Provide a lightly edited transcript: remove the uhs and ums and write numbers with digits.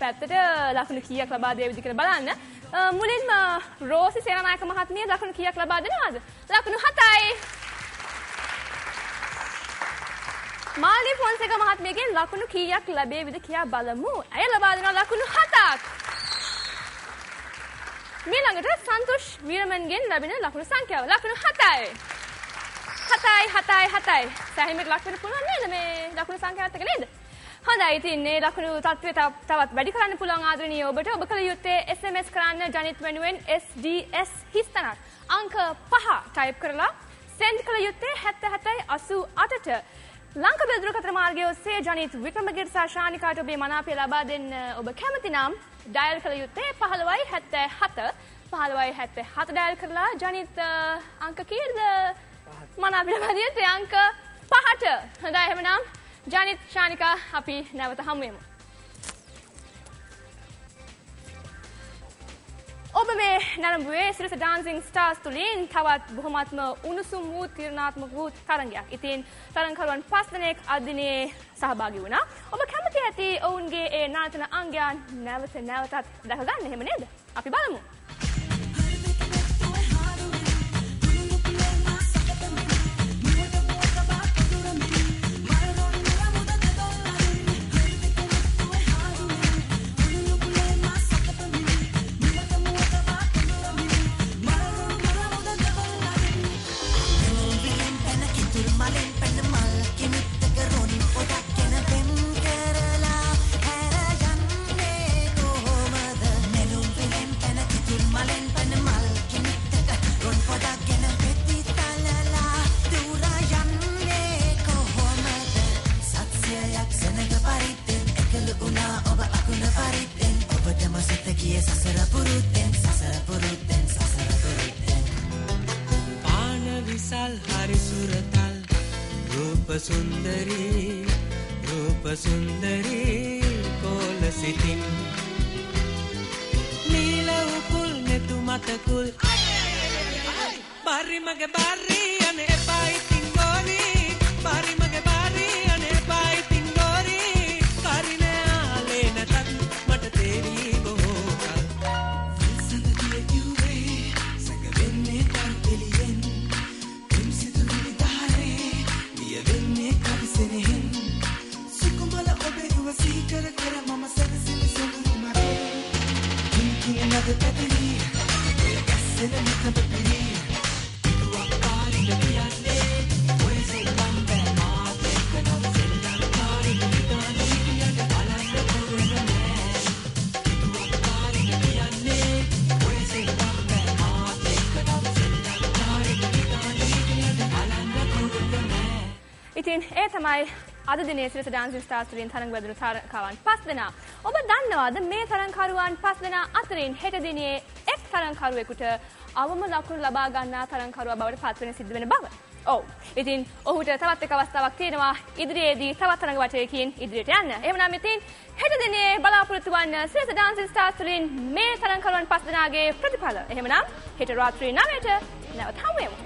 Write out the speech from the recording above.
පැත්තට ලකුණු කීයක් ලබා දෙයිද කියලා බලන්න. මුලින්ම රෝසි සේනානායක මහත්මිය ලකුණු කීයක් ලබා දෙනවද? ලකුණු 7යි. මාලි ෆොන්සේක මහත්මියගෙන් ලකුණු කීයක් ලැබෙයිද කියලා බලමු. ඇය ලබා දෙනවා ලකුණු 7ක්. ඊළඟට සන්තෝෂ් වීරමන්ගෙන් ලැබෙන ලකුණු සංඛ්‍යාව ලකුණු 7යි. 7යි. සෑහීමට ලක් වෙන්න පුළුවන් නේද මේ ලකුණු සංඛ්‍යාවත් එක නේද? හොඳයි. ඉතින් මේ ලකුණු තත්ත්වය තවත් වැඩි කරන්න පුළුවන් ආදරණීය ඔබට ඔබ කළ යුත්තේ SMS කරන්න ජනිත් වෙනුවෙන් SDS හිස්තනක් අංක 5 ටයිප් කරලා send කළ යුත්තේ 7788ට. ලංකා දුරකථන මාර්ගය ඔස්සේ ජනිත් වික්‍රමගිරි සහ ශානිකාට ඔබේ මනාපය ලබා දෙන්න ඔබ කැමති නම් ඩයල් කළ යුත්තේ 1577 1577 ඩයල් කරලා ජනිත් අංක කීයද මනාපය ලබා දෙන්නේ අංක 5ට. හොඳයි එහෙනම් ජනිත් ශානිකා අපි නැවත හමු වෙමු. ඔබ මේ නරඹුවේ සිරස ඩාන්සිං ස්ටාර්ස් තුලින් තවත් බොහොමත්ම උණුසුම් වූ තීරණාත්මක වූ තරඟයක්. ඉතින් තරඟකරුවන් 5 දෙනෙක් අදිනේ සහභාගී වුණා. ඔබ කැමති ඇති ඔවුන්ගේ ඒ නාටන අංගයන් නැවතත් දැක ගන්න. එහෙම නේද? අපි බලමු. रूप सुंदरी कोल सितिन नील उपुल ने तु मतकुल बारी मगे बारी अने पाई तिंगोरी बारी मगे बारी अने पाई तिंगोरी करने आले नतन मट तेरी बोकल संगतिये युवे संगवेन्ने तांतेलियन तुमसे तो विदारे दिया वेन्ने कविसेनेन सुकुमला ओबे रुवसी कर कर मम सदसिने सोगुरु मरे thinking another petty oya gassene mekabapiri ඉතින් ඒ තමයි අද දිනේ සිරස ඩාන්සිං ස්ටාර්ස් තුලින් තරඟ වැදුණු තරඟකරුවන් 5 දෙනා. ඔබ දන්නවද මේ තරඟකරුවන් 5 දෙනා අතරින් හෙට දිනේ එක් තරඟකරුවෙකුට අවම ලකුණු ලබා ගන්නා තරඟකරුවා බවට පත් වෙන සිද්ධ වෙන බව? ඔව්. ඉතින් ඔහුට තවත් එක අවස්ථාවක් තියෙනවා ඉදිරියේදී තවත් තරඟ වටයකින් ඉදිරියට යන්න. එහෙමනම් ඉතින් හෙට දිනේ බලාපොරොත්තු වන්න සිරස ඩාන්සිං ස්ටාර්ස් තුලින් මේ තරඟකරුවන් 5 දෙනාගේ ප්‍රතිඵල. එහෙමනම් හෙට රාත්‍රී 9ට නැවත හමු වෙමු.